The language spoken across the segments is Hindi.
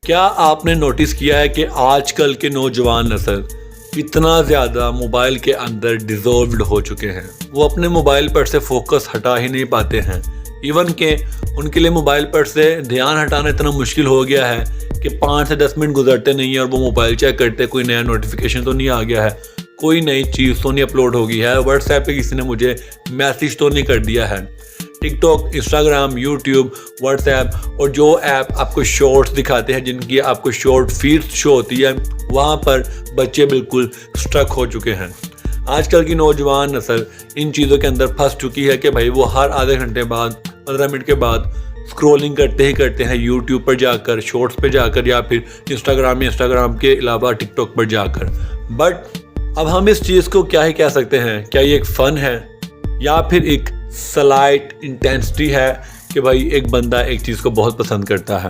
क्या आपने नोटिस किया है कि आजकल के नौजवान नस्ल इतना ज़्यादा मोबाइल के अंदर डिज़ोल्व्ड हो चुके हैं, वो अपने मोबाइल पर से फोकस हटा ही नहीं पाते हैं। इवन के उनके लिए मोबाइल पर से ध्यान हटाना इतना मुश्किल हो गया है कि 5 से 10 मिनट गुजरते नहीं है और वो मोबाइल चेक करते कोई नया नोटिफिकेशन तो नहीं आ गया है, कोई नई चीज़ तो नहीं अपलोड हो गई है, व्हाट्सएप पे किसी ने मुझे मैसेज तो नहीं कर दिया है। टिकटॉक, इंस्टाग्राम, यूट्यूब, व्हाट्सएप और जो ऐप आपको शॉर्ट्स दिखाते हैं, जिनकी आपको शॉर्ट फीड्स शो होती है, वहाँ पर बच्चे बिल्कुल स्ट्रक हो चुके हैं। आजकल की नौजवान नस्ल इन चीज़ों के अंदर फंस चुकी है कि भाई वो हर आधे घंटे बाद 15 मिनट के बाद स्क्रॉलिंग करते ही करते हैं यूट्यूब पर जाकर, शॉर्ट्स पे जाकर या फिर इंस्टाग्राम के अलावा टिकटॉक पर जाकर। बट अब हम इस चीज़ को क्या ही कह सकते हैं, क्या ये एक फ़न है या फिर एक स्लाइट इंटेंसिटी है कि भाई एक बंदा एक चीज़ को बहुत पसंद करता है।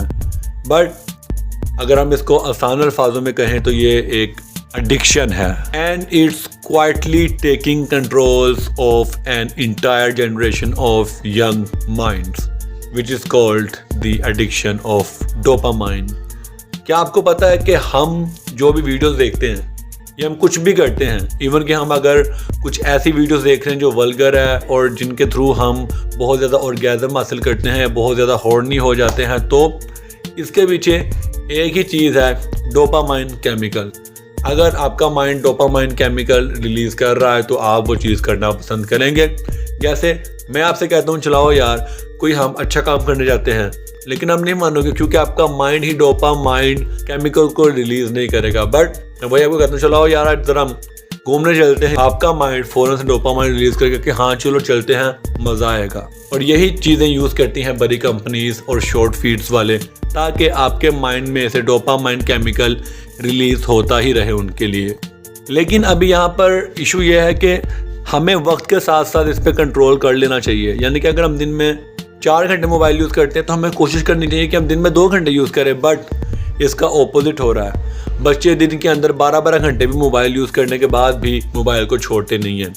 बट अगर हम इसको आसान अल्फाजों में कहें तो ये एक एडिक्शन है and it's quietly taking controls of an entire generation of young minds which is called the addiction of dopamine. क्या आपको पता है कि हम जो भी वीडियोस देखते हैं या हम कुछ भी करते हैं, इवन कि हम अगर कुछ ऐसी वीडियोस देख रहे हैं जो वल्गर है और जिनके थ्रू हम बहुत ज़्यादा ऑर्गेज़म हासिल करते हैं या बहुत ज़्यादा हॉर्नी हो जाते हैं, तो इसके पीछे एक ही चीज़ है, डोपामाइन केमिकल। अगर आपका माइंड डोपामाइन केमिकल रिलीज़ कर रहा है तो आप वो चीज़ करना पसंद करेंगे। जैसे मैं आपसे कहता हूँ चलाओ यार, कोई हम अच्छा काम करने जाते हैं लेकिन हम नहीं मानोगे क्योंकि आपका माइंड ही डोपामाइन केमिकल को रिलीज़ नहीं करेगा। बट वही आपको कहता हूँ चलाओ यार आज जरा हम घूमने चलते हैं, आपका माइंड फ़ौरन से डोपामाइन रिलीज़ करेगा कि हाँ चलो चलते हैं, मज़ा आएगा। और यही चीज़ें यूज़ करती हैं बड़ी कंपनीज़ और शॉर्ट फीड्स वाले, ताकि आपके माइंड में से डोपामाइन केमिकल रिलीज़ होता ही रहे उनके लिए। लेकिन अभी यहाँ पर इशू ये है कि हमें वक्त के साथ साथ इस पर कंट्रोल कर लेना चाहिए। यानी कि अगर हम दिन में 4 घंटे मोबाइल यूज़ करते हैं तो हमें कोशिश करनी चाहिए कि हम दिन में 2 घंटे यूज़ करें। बट इसका ऑपोजिट हो रहा है, बच्चे दिन के अंदर 12-12 घंटे भी मोबाइल यूज़ करने के बाद भी मोबाइल को छोड़ते नहीं हैं।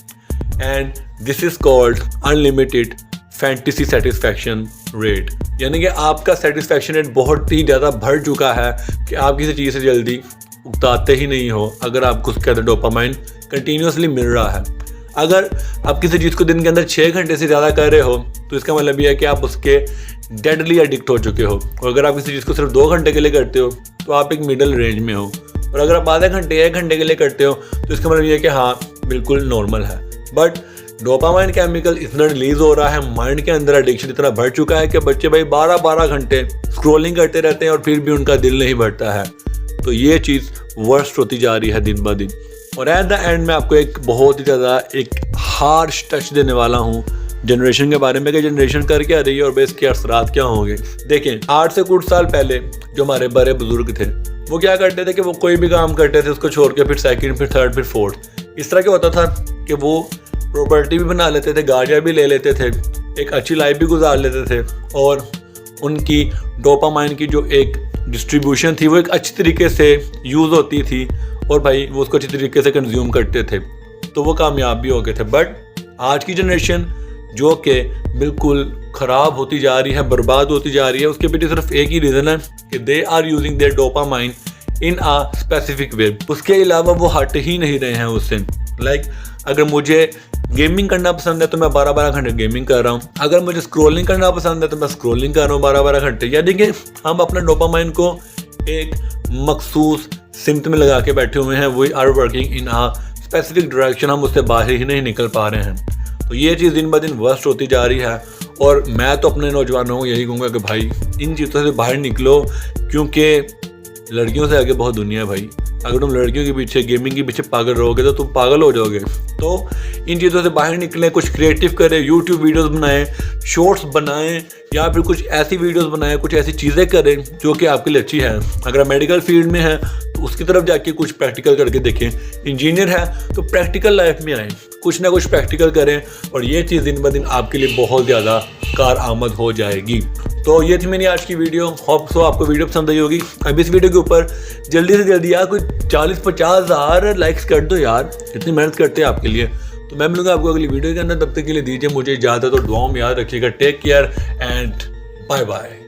And this is called unlimited fantasy satisfaction rate. यानी कि आपका सेटिस्फैक्शन रेट बहुत ही ज़्यादा बढ़ चुका है कि आप किसी चीज़ से जल्दी उगताते ही नहीं हो अगर आपको उसके अंदर डोपामाइन कंटिन्यूसली मिल रहा है। अगर आप किसी चीज़ को दिन के अंदर 6 घंटे से ज़्यादा कर रहे हो तो इसका मतलब यह है कि आप उसके डेडली एडिक्ट हो चुके हो। और अगर आप किसी चीज़ को सिर्फ 2 घंटे के लिए करते हो तो आप एक मिडल रेंज में हो। और अगर आप आधे घंटे 1 घंटे के लिए करते हो तो इसका मतलब यह है कि हाँ बिल्कुल नॉर्मल है। बट डोपामाइन केमिकल इतना रिलीज़ हो रहा है, माइंड के अंदर एडिक्शन इतना बढ़ चुका है कि बच्चे भाई 12-12 घंटे स्क्रॉलिंग करते रहते हैं और फिर भी उनका दिल नहीं भरता है। तो ये चीज़ वर्स्ट होती जा रही है दिन ब दिन। और एट द एंड मैं आपको एक बहुत ही ज़्यादा एक हार्श टच देने वाला हूँ जनरेशन के बारे में कि जनरेशन कर क्या रही है और बेस के असरात क्या होंगे। देखें 8 से कुछ साल पहले जो हमारे बड़े बुजुर्ग थे वो क्या करते थे कि वो कोई भी काम करते थे उसको छोड़ के फिर सेकंड, फिर थर्ड, फिर फोर्थ, इस तरह क्या होता था कि वो प्रॉपर्टी भी बना लेते थे, गाड़ियाँ भी ले लेते थे, एक अच्छी लाइफ भी गुजार लेते थे और उनकी डोपामाइन की जो एक डिस्ट्रीब्यूशन थी वो एक अच्छी तरीके से यूज़ होती थी और भाई वो उसको अच्छी तरीके से कंज्यूम करते थे, तो वो कामयाब भी हो गए थे। बट आज की जनरेशन जो कि बिल्कुल ख़राब होती जा रही है, बर्बाद होती जा रही है, उसके पीछे सिर्फ एक ही रीज़न है कि they are using their dopamine in a specific way. उसके अलावा वो हट ही नहीं रहे हैं उससे। लाइक अगर मुझे गेमिंग करना पसंद है तो मैं 12-12 घंटे गेमिंग कर रहा हूँ, अगर मुझे स्क्रॉलिंग करना पसंद है तो मैं स्क्रॉलिंग कर रहा हूँ 12-12 घंटे। यानी कि हम अपना डोपामाइन को एक मखसूस सिम्ट में लगा के बैठे हुए हैं, we are working in a specific direction, हम उससे बाहर ही नहीं निकल पा रहे हैं। तो ये चीज़ दिन ब दिन वर्स्ट होती जा रही है और मैं तो अपने नौजवानों को यही कहूँगा कि भाई इन चीज़ों से बाहर निकलो, क्योंकि लड़कियों से आगे बहुत दुनिया है भाई। अगर तुम लड़कियों के पीछे, गेमिंग के पीछे पागल रहोगे तो तुम पागल हो जाओगे। तो इन चीज़ों से बाहर निकलें, कुछ क्रिएटिव करें, यूट्यूब वीडियोस बनाएं, शॉर्ट्स बनाएं या फिर कुछ ऐसी वीडियोस बनाएं, कुछ ऐसी चीज़ें करें जो कि आपके लिए अच्छी है। अगर आप मेडिकल फील्ड में हैं तो उसकी तरफ जाके कुछ प्रैक्टिकल करके देखें। इंजीनियर है तो प्रैक्टिकल लाइफ में आएँ, कुछ ना कुछ प्रैक्टिकल करें और ये चीज़ दिन ब दिन आपके लिए बहुत ज़्यादा कारआमद हो जाएगी। तो ये थी मेरी आज की वीडियो। होप सो आपको वीडियो पसंद आई होगी। अब इस वीडियो के ऊपर जल्दी से जल्दी यार कोई 40-50 हज़ार लाइक्स कर दो यार, इतनी मेहनत करते हैं आपके लिए। तो मैं मिलूंगा आपको अगली वीडियो के अंदर, तब तक के लिए दीजिए मुझे इजाज़त और दुआओं में याद रखिएगा। Take care and bye bye.